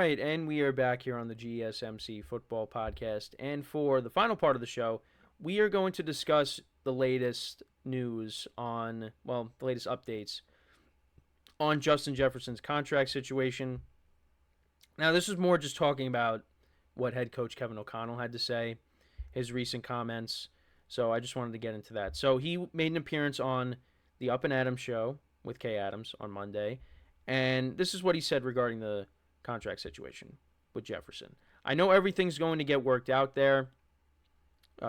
right, and we are back here on the GSMC Football Podcast. And for the final part of the show, we are going to discuss the latest news on, well, the latest updates on Justin Jefferson's contract situation. Now, this is more just talking about what head coach Kevin O'Connell had to say, his recent comments. So I just wanted to get into that. So he made an appearance on the Up and Adams show with Kay Adams on Monday. And this is what he said regarding the contract situation with Jefferson. I know everything's going to get worked out there.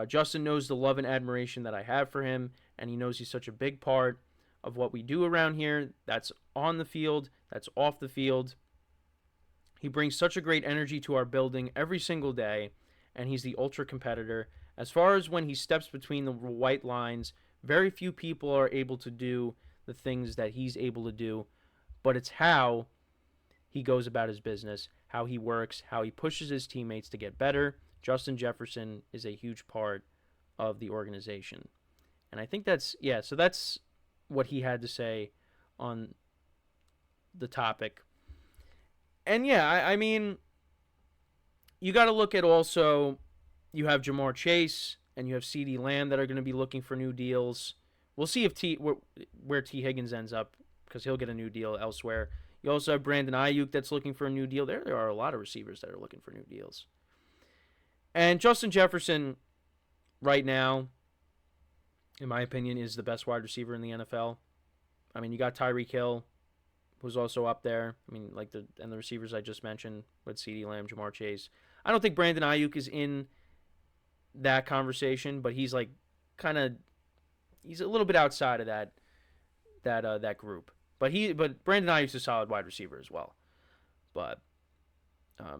Justin knows the love and admiration that I have for him, and he knows he's such a big part of what we do around here. That's on the field, that's off the field. He brings such a great energy to our building every single day, and he's the ultra competitor. As far as when he steps between the white lines, very few people are able to do the things that he's able to do, but it's how he goes about his business, how he works, how he pushes his teammates to get better. Justin Jefferson is a huge part of the organization. And I think that's what he had to say on the topic. And I mean, you got to look at also, you have Jamar Chase and you have CeeDee Lamb that are going to be looking for new deals. We'll see if where T. Higgins ends up, because he'll get a new deal elsewhere. You also have Brandon Ayuk that's looking for a new deal. There are a lot of receivers that are looking for new deals. And Justin Jefferson, right now, in my opinion, is the best wide receiver in the NFL. I mean, you got Tyreek Hill, who's also up there. I mean, and the receivers I just mentioned with CeeDee Lamb, Jamar Chase. I don't think Brandon Ayuk is in that conversation, but he's he's a little bit outside of that group. But Brandon Ayuk's a solid wide receiver as well. But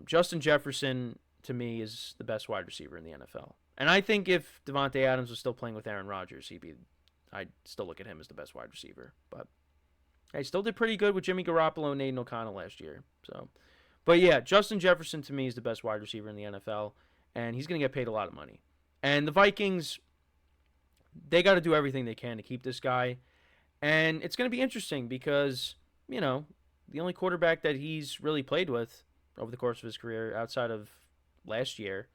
Justin Jefferson, to me, is the best wide receiver in the NFL. And I think if Devontae Adams was still playing with Aaron Rodgers, I'd still look at him as the best wide receiver. But he still did pretty good with Jimmy Garoppolo and Aiden O'Connell last year. But yeah, Justin Jefferson to me is the best wide receiver in the NFL, and he's going to get paid a lot of money. And the Vikings, they got to do everything they can to keep this guy. And it's going to be interesting because, the only quarterback that he's really played with over the course of his career outside of last year,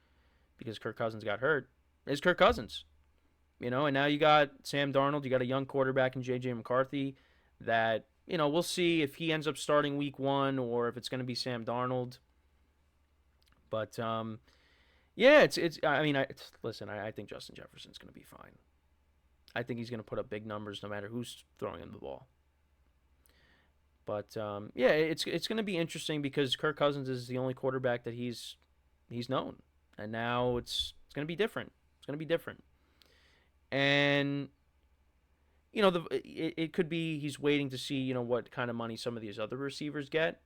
because Kirk Cousins got hurt, is Kirk Cousins. And now you got Sam Darnold, you got a young quarterback in J.J.McCarthy that, we'll see if he ends up starting week 1 or if it's going to be Sam Darnold. But, listen, I think Justin Jefferson's going to be fine. I think he's going to put up big numbers no matter who's throwing him the ball. But, it's going to be interesting because Kirk Cousins is the only quarterback that he's known. And now it's going to be different. It's going to be different. And, it could be he's waiting to see, what kind of money some of these other receivers get.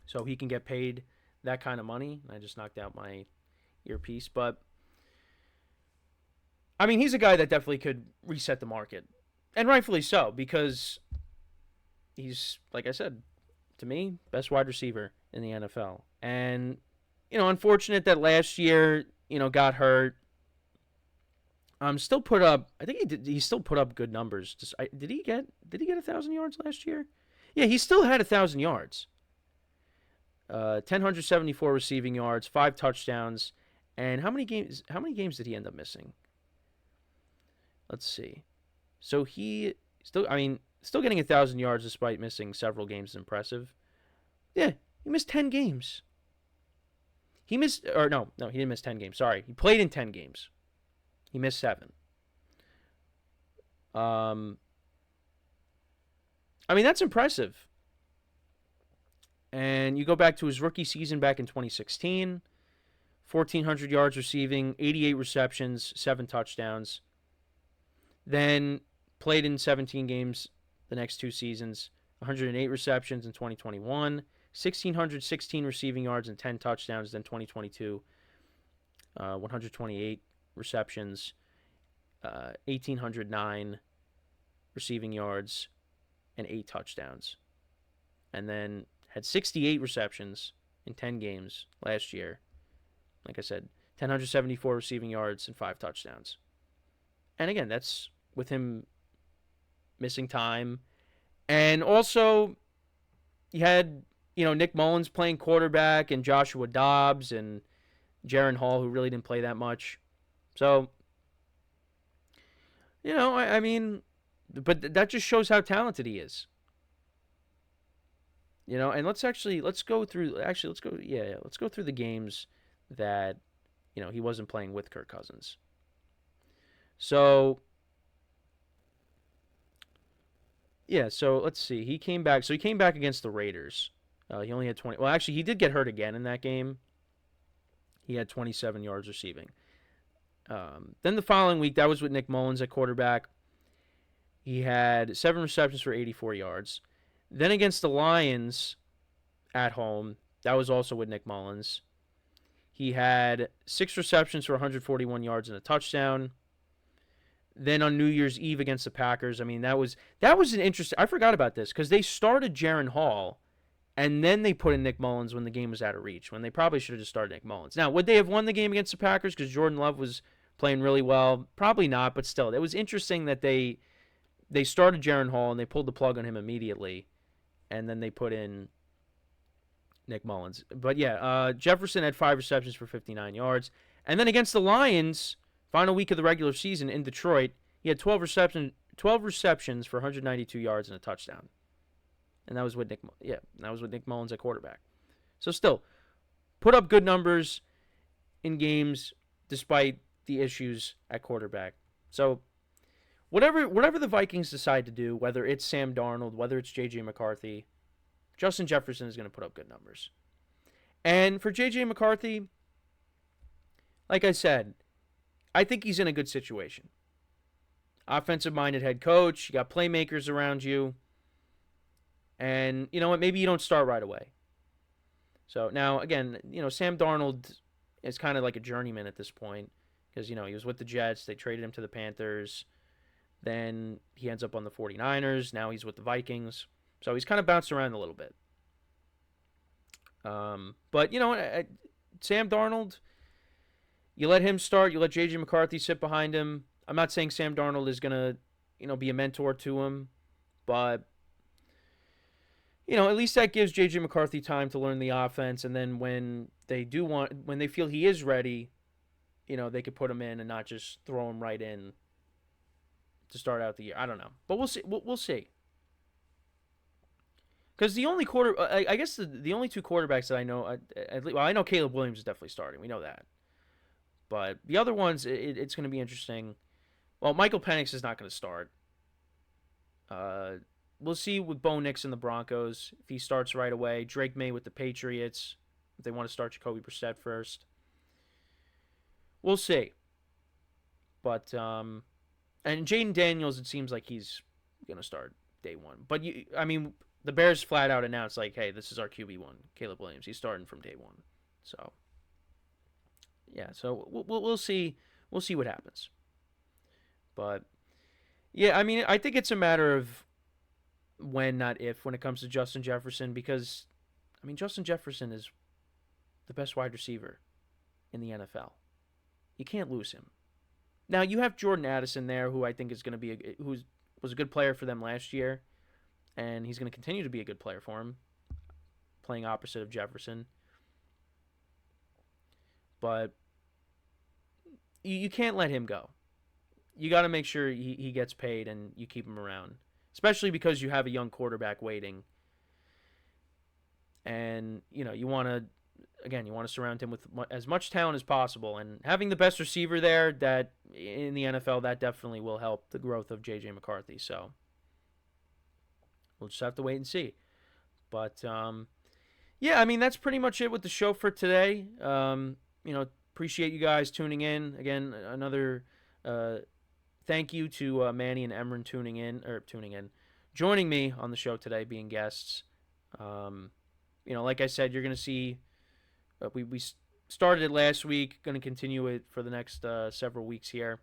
So he can get paid that kind of money. I just knocked out my earpiece. But, I mean, he's a guy that definitely could reset the market. And rightfully so, because he's, like I said, to me, best wide receiver in the NFL. And, unfortunate that last year, got hurt. Still put up, I think he still put up good numbers. Did he get 1,000 yards last year? Yeah, he still had 1,000 yards. 1,074 receiving yards, 5 touchdowns. And how many games did he end up missing? Let's see. So he still getting 1,000 yards despite missing several games is impressive. Yeah, he missed 10 games. He didn't miss 10 games. Sorry. He played in 10 games. He missed 7. That's impressive. And you go back to his rookie season back in 2016, 1,400 yards receiving, 88 receptions, 7 touchdowns. Then played in 17 games the next 2 seasons, 108 receptions in 2021, 1,616 receiving yards and 10 touchdowns. Then 2022, 128 receptions, 1,809 receiving yards, and 8 touchdowns. And then had 68 receptions in 10 games last year. Like I said, 1,074 receiving yards and 5 touchdowns. And again, that's with him missing time. And also, you had, Nick Mullins playing quarterback and Joshua Dobbs and Jaron Hall, who really didn't play that much. So, I mean, but that just shows how talented he is. And let's go through the games that, he wasn't playing with Kirk Cousins. So, yeah, so let's see. He came back against the Raiders. He only had 20. Well, actually, he did get hurt again in that game. He had 27 yards receiving. Then the following week, that was with Nick Mullins at quarterback. He had 7 receptions for 84 yards. Then against the Lions at home, that was also with Nick Mullins. He had 6 receptions for 141 yards and a touchdown. Then on New Year's Eve against the Packers, I mean, that was an interesting. I forgot about this because they started Jaron Hall, and then they put in Nick Mullins when the game was out of reach, when they probably should have just started Nick Mullins. Now, would they have won the game against the Packers because Jordan Love was playing really well? Probably not, but still, it was interesting that they started Jaron Hall and they pulled the plug on him immediately, and then they put in Nick Mullins. But yeah, Jefferson had 5 receptions for 59 yards. And then against the Lions, final week of the regular season in Detroit, he had 12 receptions for 192 yards and a touchdown. And that was with Nick Mullins at quarterback. So still, put up good numbers in games despite the issues at quarterback. So whatever the Vikings decide to do, whether it's Sam Darnold, whether it's J.J. McCarthy, Justin Jefferson is going to put up good numbers. And for J.J. McCarthy, like I said, I think he's in a good situation. Offensive-minded head coach, you got playmakers around you, and you know what? Maybe you don't start right away. So now, again, Sam Darnold is kind of like a journeyman at this point because, he was with the Jets. They traded him to the Panthers. Then he ends up on the 49ers. Now he's with the Vikings. So he's kind of bounced around a little bit. But, Sam Darnold, you let him start. You let J.J. McCarthy sit behind him. I'm not saying Sam Darnold is going to, be a mentor to him. But, at least that gives J.J. McCarthy time to learn the offense. And then when they feel he is ready, they could put him in and not just throw him right in to start out the year. I don't know. But we'll see. We'll see. Because the only I guess the only 2 quarterbacks that I know, I know Caleb Williams is definitely starting. We know that. But the other ones, it's going to be interesting. Well, Michael Penix is not going to start. We'll see with Bo Nix in the Broncos if he starts right away. Drake May with the Patriots if they want to start Jacoby Brissett first. We'll see. But and Jaden Daniels, it seems like he's going to start day one. But the Bears flat out announced hey, this is our QB1, Caleb Williams. He's starting from day one. So yeah, so we'll see. We'll see what happens. But yeah, I think it's a matter of when, not if, when it comes to Justin Jefferson, because Justin Jefferson is the best wide receiver in the NFL. You can't lose him. Now you have Jordan Addison there, who I think is going to be was a good player for them last year, and he's going to continue to be a good player for him, playing opposite of Jefferson. But you can't let him go. You got to make sure he gets paid and you keep him around, especially because you have a young quarterback waiting. And, you want to surround him with as much talent as possible. And having the best receiver there that in the NFL, that definitely will help the growth of J.J. McCarthy. So we'll just have to wait and see. But, yeah, that's pretty much it with the show for today. Appreciate you guys tuning in. Again, another thank you to Manny and Emran joining me on the show today, being guests. Like I said, you're going to see, we started it last week, going to continue it for the next several weeks here.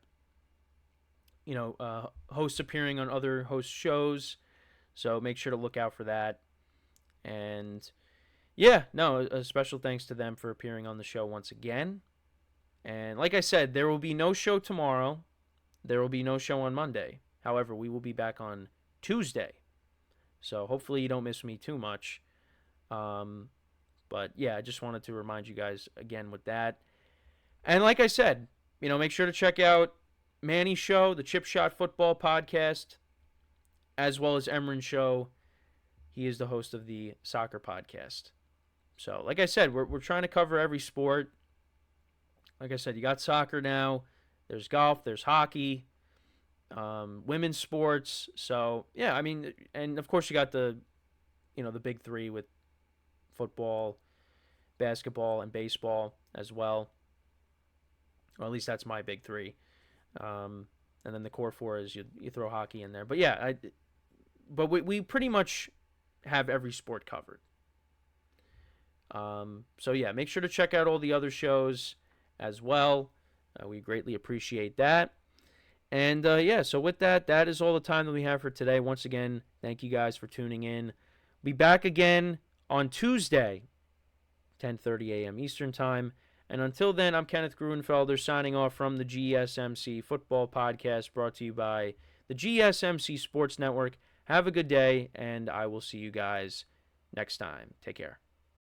Hosts appearing on other host shows, so make sure to look out for that. And yeah, a special thanks to them for appearing on the show once again. And like I said, there will be no show tomorrow. There will be no show on Monday. However, we will be back on Tuesday. So hopefully you don't miss me too much. But yeah, I just wanted to remind you guys again with that. And like I said, make sure to check out Manny's show, the Chip Shot Football Podcast, as well as Emran's show. He is the host of the soccer podcast. So, like I said, we're trying to cover every sport. Like I said, you got soccer now. There's golf. There's hockey. Women's sports. So, yeah, I mean, and of course you got the big three with football, basketball, and baseball as well. Or at least that's my big three. And then the core four is you throw hockey in there. But yeah, but we pretty much have every sport covered. So yeah, make sure to check out all the other shows as well. We greatly appreciate that. And yeah, so with that is all the time that we have for today. Once again, thank you guys for tuning in. Be back again on Tuesday, 10:30 a.m. Eastern Time. And until then, I'm Kenneth Gruenfelder signing off from the GSMC Football Podcast, brought to you by the GSMC Sports Network. Have a good day, and I will see you guys next time. Take care.